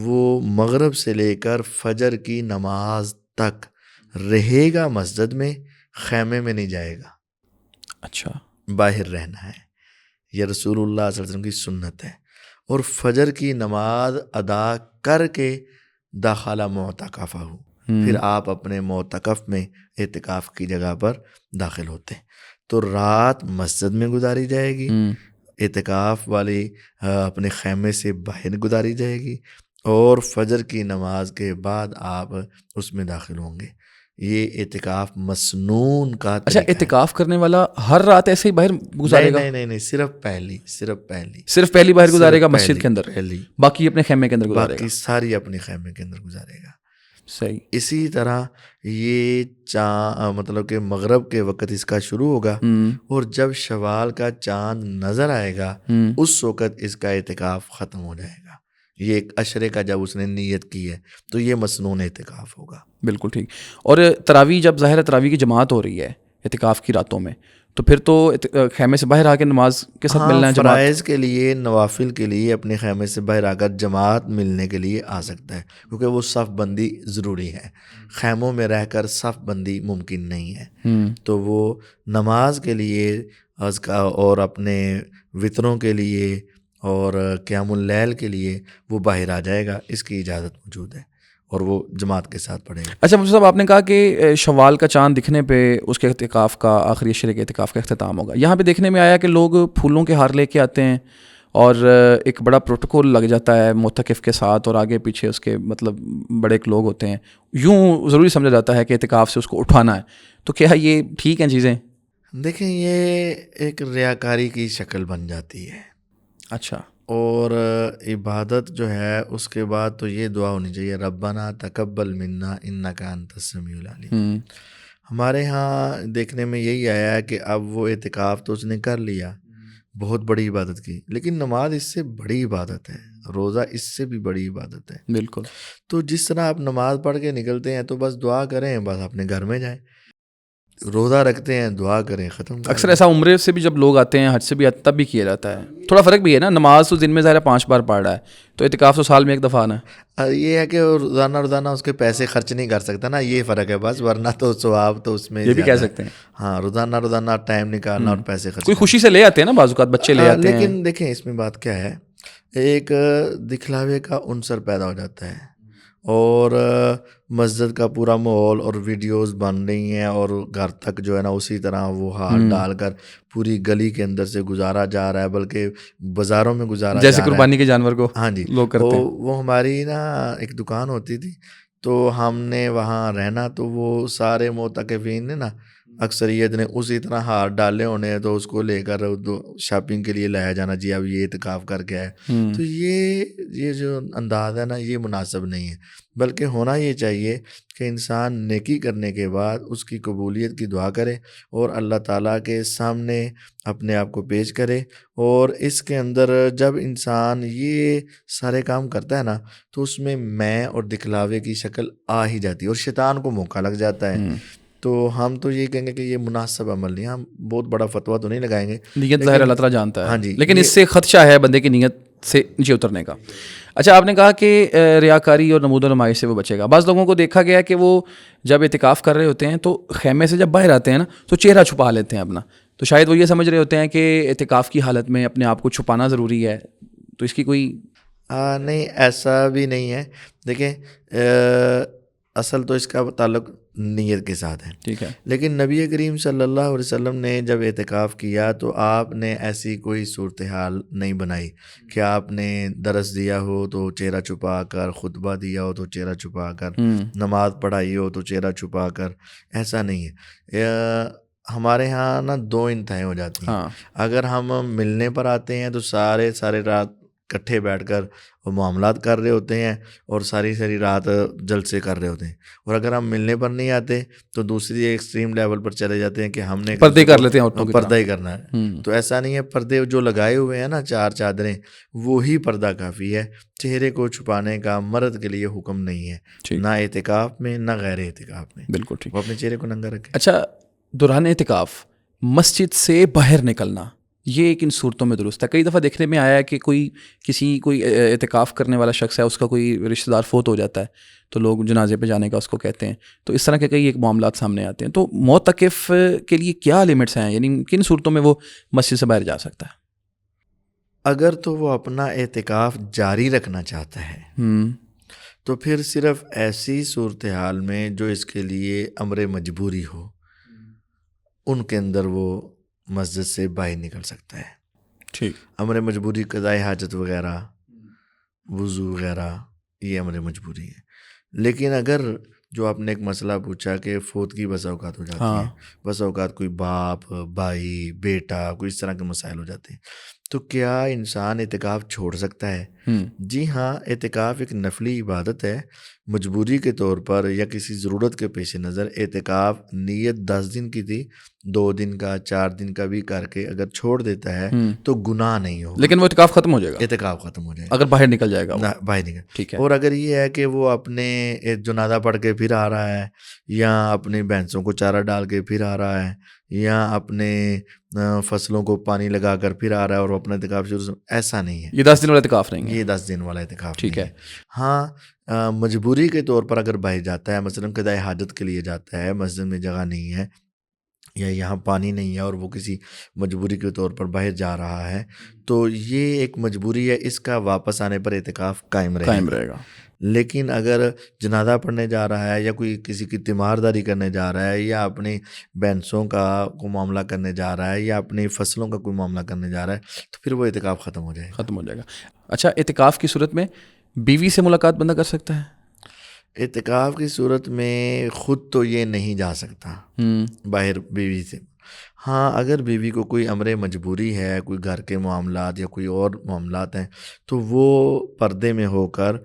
وہ مغرب سے لے کر فجر کی نماز تک رہے گا مسجد میں، خیمے میں نہیں جائے گا. اچھا. باہر رہنا ہے. یہ رسول اللہ صلی اللہ علیہ وسلم کی سنت ہے. اور فجر کی نماز ادا کر کے داخلہ معتکفہ ہو، پھر آپ اپنے معتکف میں اعتکاف کی جگہ پر داخل ہوتے ہیں. تو رات مسجد میں گزاری جائے گی، اعتکاف والی اپنے خیمے سے باہر گزاری جائے گی، اور فجر کی نماز کے بعد آپ اس میں داخل ہوں گے. یہ اعتکاف مسنون کا اچھا، اعتکاف کرنے والا ہر رات ایسے ہی باہر گزارے گا؟ نہیں، صرف پہلی باہر گزارے گا مسجد کے اندر، پہلی، باقی اپنے خیمے کے اندر گزارے گا. باقی ساری اپنے خیمے کے اندر گزارے گا. صحیح. اسی طرح یہ مطلب کہ مغرب کے وقت اس کا شروع ہوگا، اور جب شوال کا چاند نظر آئے گا اس وقت اس کا اعتکاف ختم ہو جائے گا. یہ ایک عشرے کا جب اس نے نیت کی ہے تو یہ مسنون اعتکاف ہوگا. بالکل ٹھیک. اور تراویح، جب ظاہر تراویح کی جماعت ہو رہی ہے اعتکاف کی راتوں میں، تو پھر تو خیمے سے باہر آ کے نماز کے ساتھ ملنا ہے. فرائض کے لیے، نوافل کے لیے اپنے خیمے سے باہر آ کر جماعت ملنے کے لیے آ سکتا ہے، کیونکہ وہ صف بندی ضروری ہے. خیموں میں رہ کر صف بندی ممکن نہیں ہے. تو وہ نماز کے لیے اور اپنے وطروں کے لیے اور قیام اللیل کے لیے وہ باہر آ جائے گا. اس کی اجازت موجود ہے اور وہ جماعت کے ساتھ پڑھے گا. اچھا مفتی صاحب، آپ نے کہا کہ شوال کا چاند دکھنے پہ اس کے اعتکاف کا، آخری عشرے کے اعتکاف کا اختتام ہوگا. یہاں پہ دیکھنے میں آیا کہ لوگ پھولوں کے ہار لے کے آتے ہیں اور ایک بڑا پروٹوکول لگ جاتا ہے معتکف کے ساتھ، اور آگے پیچھے اس کے مطلب بڑے ایک لوگ ہوتے ہیں. یوں ضروری سمجھا جاتا ہے کہ اعتکاف سے اس کو اٹھانا ہے. تو کیا یہ ٹھیک ہیں چیزیں؟ دیکھیں، یہ ایک ریاکاری کی شکل بن جاتی ہے. اچھا. اور عبادت جو ہے اس کے بعد تو یہ دعا ہونی چاہیے، ربنا تقبل منا انک انت السمیع العلیم. ہمارے ہاں دیکھنے میں یہی آیا ہے کہ اب وہ اعتکاف تو اس نے کر لیا، بہت بڑی عبادت کی، لیکن نماز اس سے بڑی عبادت ہے، روزہ اس سے بھی بڑی عبادت ہے. بالکل. تو جس طرح آپ نماز پڑھ کے نکلتے ہیں تو بس دعا کریں، بس اپنے گھر میں جائیں. روزہ رکھتے ہیں، دعا کریں، ختم. اکثر ایسا عمرے سے بھی جب لوگ آتے ہیں، حج سے بھی تب بھی کیا جاتا ہے. تھوڑا فرق بھی ہے نا، نماز تو دن میں ظاہر 5 بار پڑھ رہا ہے، تو اعتکاف تو سال میں 1 دفعہ آنا ہے. یہ ہے کہ روزانہ اس کے پیسے خرچ نہیں کر سکتا نا، یہ فرق ہے بس، ورنہ تو ثواب تو اس میں یہ بھی کہہ سکتے ہیں. ہاں، روزانہ ٹائم نکالنا اور پیسے خرچ، کوئی خوشی سے لے آتے ہیں نا، بعض اوقات بچے لے آتے ہیں. لیکن دیکھیں اس میں بات کیا ہے، ایک دکھلاوے کا عنصر پیدا ہو جاتا ہے اور مسجد کا پورا ماحول اور ویڈیوز بن رہی ہیں اور گھر تک جو ہے نا اسی طرح وہ ہاتھ ڈال کر پوری گلی کے اندر سے گزارا جا رہا ہے، بلکہ بازاروں میں گزارا جیسے جا رہا ہے. قربانی کے جانور کو ہاں جی، لوگ کرتے ہیں. وہ ہماری نا ایک دکان ہوتی تھی، تو ہم نے وہاں رہنا، تو وہ سارے معتکفین نے نا اکثریت نے اسی طرح ہاتھ ڈالے ہونے، تو اس کو لے کر شاپنگ کے لیے لایا جانا، جی اب یہ اعتکاف کر کے آئے. تو یہ جو انداز ہے نا یہ مناسب نہیں ہے، بلکہ ہونا یہ چاہیے کہ انسان نیکی کرنے کے بعد اس کی قبولیت کی دعا کرے اور اللہ تعالیٰ کے سامنے اپنے آپ کو پیش کرے. اور اس کے اندر جب انسان یہ سارے کام کرتا ہے نا تو اس میں میں اور دکھلاوے کی شکل آ ہی جاتی ہے اور شیطان کو موقع لگ جاتا ہے. تو ہم تو یہ کہیں گے کہ یہ مناسب عمل نہیں، ہم بہت بڑا فتویٰ تو نہیں لگائیں گے، نیت ظاہر اللہ تعالیٰ جانتا ہے. ہاں جی، لیکن اس سے خدشہ ہے بندے کی نیت سے نیچے اترنے کا. اچھا، آپ نے کہا کہ ریاکاری اور نمود و نمائش سے وہ بچے گا. بعض لوگوں کو دیکھا گیا کہ وہ جب اعتکاف کر رہے ہوتے ہیں تو خیمے سے جب باہر آتے ہیں نا تو چہرہ چھپا لیتے ہیں اپنا، تو شاید وہ یہ سمجھ رہے ہوتے ہیں کہ اعتکاف کی حالت میں اپنے آپ کو چھپانا ضروری ہے. تو اس کی کوئی نہیں، ایسا بھی نہیں ہے. دیکھیں اصل تو اس کا تعلق نیت کے ساتھ ہے. ٹھیک ہے. لیکن نبی کریم صلی اللہ علیہ وسلم نے جب اعتکاف کیا تو آپ نے ایسی کوئی صورتحال نہیں بنائی کہ آپ نے درس دیا ہو تو چہرہ چھپا کر، خطبہ دیا ہو تو چہرہ چھپا کر، نماز پڑھائی ہو تو چہرہ چھپا کر. ایسا نہیں ہے. ہمارے ہاں نا دو انتہایں ہو جاتی ہیں. اگر ہم ملنے پر آتے ہیں تو سارے رات کٹھے بیٹھ کر وہ معاملات کر رہے ہوتے ہیں اور ساری رات جلسے کر رہے ہوتے ہیں. اور اگر ہم ملنے پر نہیں آتے تو دوسری ایکسٹریم لیول پر چلے جاتے ہیں کہ ہم نے پردے کر لیتے ہیں، پردہ ہی کرنا ہے. تو ایسا نہیں ہے. پردے جو لگائے ہوئے ہیں نا 4 چادریں، وہی پردہ کافی ہے. چہرے کو چھپانے کا مرد کے لیے حکم نہیں ہے، نہ اعتکاف میں نہ غیر اعتکاف میں. بالکل ٹھیک. وہ اپنے چہرے کو ننگا رکھے. اچھا، دوران اعتکاف مسجد سے باہر نکلنا یہ ایک ان صورتوں میں درست ہے؟ کئی دفعہ دیکھنے میں آیا ہے کہ کوئی اعتکاف کرنے والا شخص ہے، اس کا کوئی رشتہ دار فوت ہو جاتا ہے تو لوگ جنازے پہ جانے کا اس کو کہتے ہیں. تو اس طرح کے کئی ایک معاملات سامنے آتے ہیں. تو معتکف کے لیے کیا لمٹس ہیں، یعنی کن صورتوں میں وہ مسجد سے باہر جا سکتا ہے؟ اگر تو وہ اپنا اعتکاف جاری رکھنا چاہتا ہے تو پھر صرف ایسی صورتحال میں جو اس کے لیے امر مجبوری ہو، ان کے اندر وہ مسجد سے باہر نکل سکتا ہے. ٹھیک. امر مجبوری قضاء حاجت وغیرہ، وضو وغیرہ، یہ امر مجبوری ہے. لیکن اگر جو آپ نے ایک مسئلہ پوچھا کہ فوت کی بسا اوقات ہو جاتی ہیں، بسا اوقات کوئی باپ، بھائی، بیٹا، کوئی اس طرح کے مسائل ہو جاتے ہیں، تو کیا انسان اعتکاف چھوڑ سکتا ہے؟ جی ہاں، اعتکاف ایک نفلی عبادت ہے. مجبوری کے طور پر یا کسی ضرورت کے پیش نظر اعتکاف نیت 10 دن کی تھی، 2 دن کا، 4 دن کا بھی کر کے اگر چھوڑ دیتا ہے تو گناہ نہیں ہوگا. لیکن وہ اعتکاف ختم ہو جائے گا، اعتکاف ختم ہو جائے گا اگر باہر نکل جائے گا. باہر نکل. ٹھیک ہے. اور اگر یہ ہے کہ وہ اپنے جنازہ پڑھ کے پھر آ رہا ہے، یا اپنی بھینسوں کو چارہ ڈال کے پھر آ رہا ہے، یا اپنے فصلوں کو پانی لگا کر پھر آ رہا ہے اور وہ اپنا اعتکاف شروع، ایسا نہیں ہے. یہ 10 دن والا اعتکاف نہیں ہے. یہ 10 دن والا اعتکاف ٹھیک ہے. ہاں، مجبوری کے طور پر اگر باہر جاتا ہے، مثلاً قضاء حاجت کے لیے جاتا ہے، مسجد میں جگہ نہیں ہے یا یہاں پانی نہیں ہے اور وہ کسی مجبوری کے طور پر باہر جا رہا ہے، تو یہ ایک مجبوری ہے، اس کا واپس آنے پر اعتکاف قائم رہے گا. لیکن اگر جنازہ پڑھنے جا رہا ہے یا کوئی کسی کی تیمارداری کرنے جا رہا ہے یا اپنی بینسوں کا کوئی معاملہ کرنے جا رہا ہے یا اپنی فصلوں کا کوئی معاملہ کرنے جا رہا ہے، تو پھر وہ اعتکاف ختم ہو جائے گا. اچھا، اعتکاف کی صورت میں بیوی سے ملاقات بندہ کر سکتا ہے؟ اعتکاف کی صورت میں خود تو یہ نہیں جا سکتا باہر بیوی سے. ہاں، اگر بیوی کو کوئی امر مجبوری ہے، کوئی گھر کے معاملات یا کوئی اور معاملات ہیں، تو وہ پردے میں ہو کر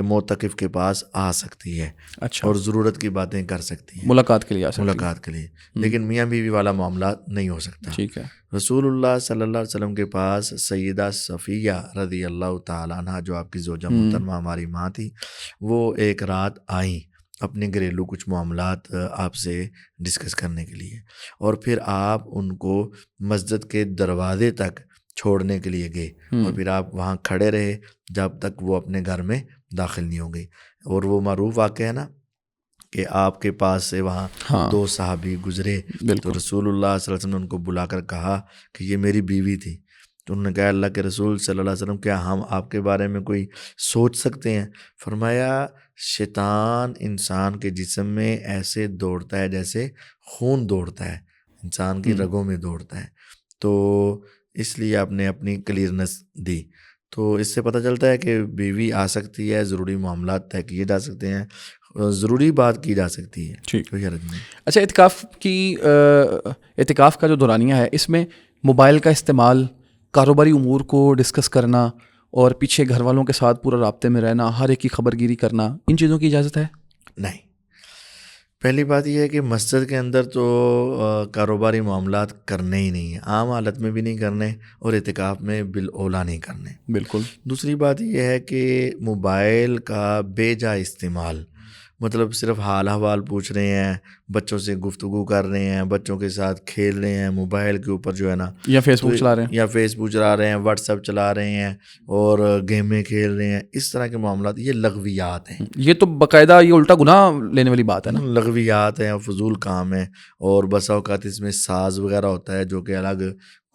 معتکف کے پاس آ سکتی ہے. اچھا. اور ضرورت کی باتیں کر سکتی ہیں، ملاقات کے لیے آ سکتی ہے. ملاقات کے لیے. لیکن میاں بیوی والا معاملات نہیں ہو سکتا. ٹھیک ہے. رسول اللہ صلی اللہ علیہ وسلم کے پاس سیدہ صفیہ رضی اللہ تعالیٰ عنہ، جو آپ کی زوجہ محترمہ ہماری ماں تھی، وہ ایک رات آئیں اپنے گھریلو کچھ معاملات آپ سے ڈسکس کرنے کے لیے، اور پھر آپ ان کو مسجد کے دروازے تک چھوڑنے کے لیے گئے، اور پھر آپ وہاں کھڑے رہے جب تک وہ اپنے گھر میں داخل نہیں ہو گئی. اور وہ معروف واقعہ ہے نا کہ آپ کے پاس سے وہاں 2 صحابی گزرے، تو رسول اللہ صلی اللہ علیہ وسلم نے ان کو بلا کر کہا کہ یہ میری بیوی تھی. تو انہوں نے کہا اللہ کے رسول صلی اللہ علیہ وسلم کیا ہم آپ کے بارے میں کوئی سوچ سکتے ہیں؟ فرمایا شیطان انسان کے جسم میں ایسے دوڑتا ہے جیسے خون دوڑتا ہے، انسان کی رگوں میں دوڑتا ہے، تو اس لیے آپ نے اپنی کلیئرنس دی۔ تو اس سے پتہ چلتا ہے کہ بیوی آ سکتی ہے، ضروری معاملات طے کیے جا سکتے ہیں، ضروری بات کی جا سکتی ہے، ٹھیک۔ کوئی حرج نہیں۔ اچھا، اعتکاف کا جو دورانیہ ہے اس میں موبائل کا استعمال، کاروباری امور کو ڈسکس کرنا اور پیچھے گھر والوں کے ساتھ پورا رابطے میں رہنا، ہر ایک کی خبر گیری کرنا، ان چیزوں کی اجازت ہے؟ نہیں، پہلی بات یہ ہے کہ مسجد کے اندر تو کاروباری معاملات کرنے ہی نہیں ہیں، عام حالت میں بھی نہیں کرنے اور اعتکاف میں بالاولیٰ نہیں کرنے۔ بالکل۔ دوسری بات یہ ہے کہ موبائل کا بے جا استعمال، مطلب صرف حال احوال پوچھ رہے ہیں، بچوں سے گفتگو کر رہے ہیں، بچوں کے ساتھ کھیل رہے ہیں موبائل کے اوپر جو ہے نا، یا فیس بک چلا رہے ہیں، یا فیس بک چلا رہے ہیں، واٹس ایپ چلا رہے ہیں اور گیمیں کھیل رہے ہیں، اس طرح کے معاملات یہ لغویات ہیں۔ یہ تو باقاعدہ یہ الٹا گناہ لینے والی بات ہے نا، لغویات ہیں، فضول کام ہے، اور بسا اوقات اس میں ساز وغیرہ ہوتا ہے جو کہ الگ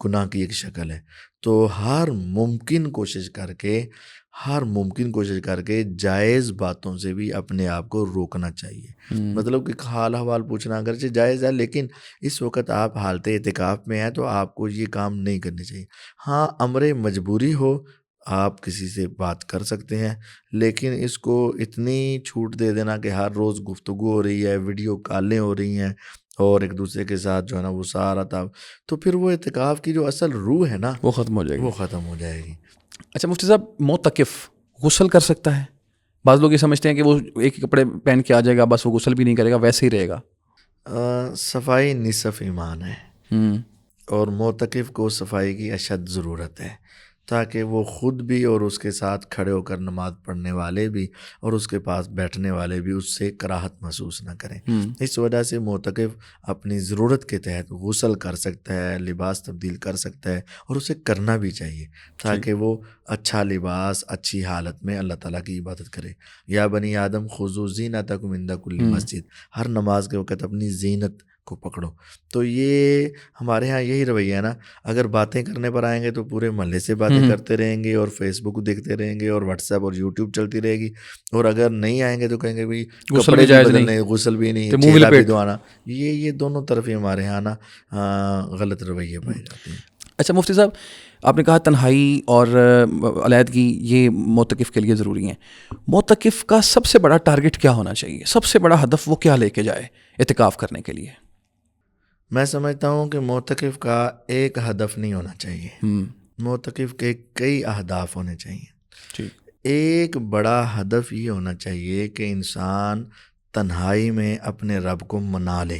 گناہ کی ایک شکل ہے۔ تو ہر ممکن کوشش کر کے جائز باتوں سے بھی اپنے آپ کو روکنا چاہیے۔ مطلب کہ حال احوال پوچھنا اگرچہ جائز ہے، لیکن اس وقت آپ حالت اعتکاف میں ہیں تو آپ کو یہ کام نہیں کرنے چاہیے۔ ہاں، امر مجبوری ہو آپ کسی سے بات کر سکتے ہیں، لیکن اس کو اتنی چھوٹ دے دینا کہ ہر روز گفتگو ہو رہی ہے، ویڈیو کالیں ہو رہی ہیں اور ایک دوسرے کے ساتھ جو ہے نا وہ سارا تھا، تو پھر وہ اعتکاف کی جو اصل روح ہے نا وہ ختم ہو جائے گی، وہ ختم ہو جائے گی۔ اچھا مفتی صاحب، معتکف غسل کر سکتا ہے؟ بعض لوگ یہ سمجھتے ہیں کہ وہ ایک ہی کپڑے پہن کے آ جائے گا، بس وہ غسل بھی نہیں کرے گا، ویسے ہی رہے گا۔ صفائی نصف ایمان ہے، اور معتکف کو صفائی کی اشد ضرورت ہے تاکہ وہ خود بھی اور اس کے ساتھ کھڑے ہو کر نماز پڑھنے والے بھی اور اس کے پاس بیٹھنے والے بھی اس سے کراہت محسوس نہ کریں۔ اس وجہ سے معتکف اپنی ضرورت کے تحت غسل کر سکتا ہے، لباس تبدیل کر سکتا ہے، اور اسے کرنا بھی چاہیے تاکہ وہ اچھا لباس اچھی حالت میں اللہ تعالیٰ کی عبادت کرے۔ یا بنی آدم خذوا زینتکم عند کل مسجد، ہر نماز کے وقت اپنی زینت کو پکڑو۔ تو یہ ہمارے ہاں یہی رویہ ہے نا، اگر باتیں کرنے پر آئیں گے تو پورے محلے سے باتیں کرتے رہیں گے اور فیس بک دیکھتے رہیں گے اور واٹس ایپ اور یوٹیوب چلتی رہے گی، اور اگر نہیں آئیں گے تو کہیں گے بھی کپڑے بھی بدلنے، غسل بھی نہیں، چہرہ بھی دھوانا، یہ دونوں طرف ہی ہمارے ہاں نا غلط رویے پائے جاتے ہیں۔ اچھا مفتی صاحب، آپ نے کہا تنہائی اور علیحدگی یہ معتکف کے لیے ضروری ہیں، معتکف کا سب سے بڑا ٹارگٹ کیا ہونا چاہیے؟ سب سے بڑا ہدف وہ کیا لے کے جائے اعتکاف کرنے کے لیے؟ میں سمجھتا ہوں کہ معتکف کا ایک ہدف نہیں ہونا چاہیے، معتکف کے کئی اہداف ہونے چاہیے۔ ایک بڑا ہدف یہ ہونا چاہیے کہ انسان تنہائی میں اپنے رب کو منا لے۔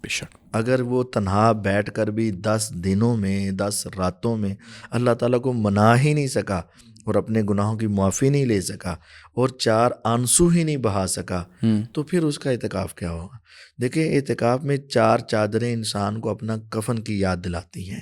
بے شک اگر وہ تنہا بیٹھ کر بھی 10 دنوں میں 10 راتوں میں اللہ تعالیٰ کو منا ہی نہیں سکا اور اپنے گناہوں کی معافی نہیں لے سکا اور 4 آنسو ہی نہیں بہا سکا، تو پھر اس کا اعتکاف کیا ہوگا؟ دیکھیں، اعتکاف میں 4 چادریں انسان کو اپنا کفن کی یاد دلاتی ہیں،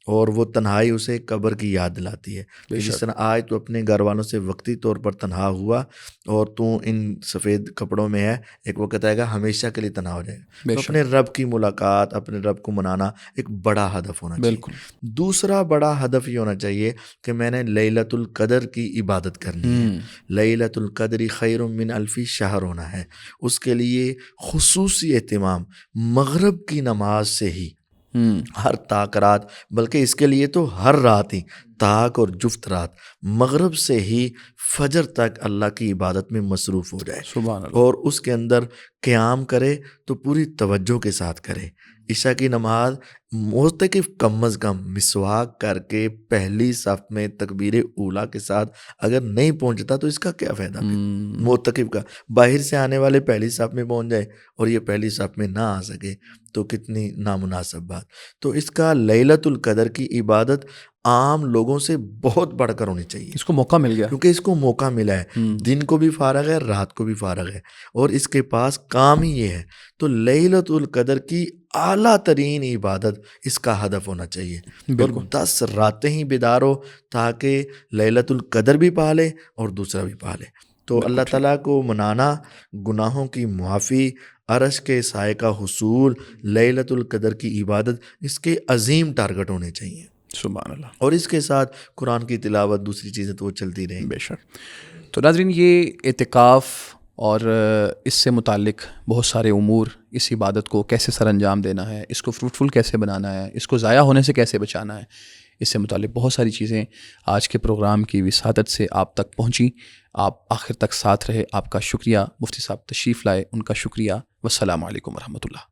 اور وہ تنہائی اسے قبر کی یاد دلاتی ہے۔ جس طرح آج تو اپنے گھر والوں سے وقتی طور پر تنہا ہوا اور تو ان سفید کپڑوں میں ہے، ایک وقت آئے گا ہمیشہ کے لیے تنہا ہو جائے گا۔ تو اپنے رب کی ملاقات، اپنے رب کو منانا ایک بڑا ہدف ہونا چاہیے۔ دوسرا بڑا ہدف یہ ہونا چاہیے کہ میں نے لیلۃ القدر کی عبادت کرنی ہے۔ لیلۃ القدر خیر من الف شہر ہونا ہے، اس کے لیے خصوصی اہتمام مغرب کی نماز سے ہی، ہر تاک رات، بلکہ اس کے لیے تو ہر رات ہی، تاک اور جفت رات، مغرب سے ہی فجر تک اللہ کی عبادت میں مصروف ہو جائے، سبحان اللہ، اور اس کے اندر قیام کرے تو پوری توجہ کے ساتھ کرے۔ عشاء کی نماز معتکف کم از کم مسواک کر کے پہلی صف میں تکبیر اولیٰ کے ساتھ اگر نہیں پہنچتا تو اس کا کیا فائدہ؟ معتکف کا باہر سے آنے والے پہلی صف میں پہنچ جائے اور یہ پہلی صف میں نہ آ سکے تو کتنی نامناسب بات۔ تو اس کا لیلۃ القدر کی عبادت عام لوگوں سے بہت بڑھ کر ہونی چاہیے۔ اس کو موقع مل گیا، کیونکہ اس کو موقع ملا ہے، دن کو بھی فارغ ہے، رات کو بھی فارغ ہے، اور اس کے پاس کام ہی یہ ہے۔ تو لیلۃ القدر کی اعلیٰ ترین عبادت اس کا ہدف ہونا چاہیے، اور 10 راتیں ہی بیدار ہو تاکہ لیلۃ القدر بھی پا لے اور دوسرا بھی پا لے۔ تو اللہ تعالیٰ کو منانا، گناہوں کی معافی، عرش کے سائے کا حصول، لیلۃ القدر کی عبادت، اس کے عظیم ٹارگٹ ہونے چاہیے۔ سبحان اللہ. اور اس کے ساتھ قرآن کی تلاوت، دوسری چیزیں تو وہ چلتی رہیں. بے شک. تو ناظرین، یہ اعتکاف اور اس سے متعلق بہت سارے امور، اس عبادت کو کیسے سر انجام دینا ہے، اس کو فروٹفل کیسے بنانا ہے، اس کو ضائع ہونے سے کیسے بچانا ہے، اس سے متعلق بہت ساری چیزیں آج کے پروگرام کی وسادت سے آپ تک پہنچی. آپ آخر تک ساتھ رہے، آپ کا شکریہ. مفتی صاحب تشریف لائے، ان کا شکریہ. والسلام علیکم ورحمۃ اللہ.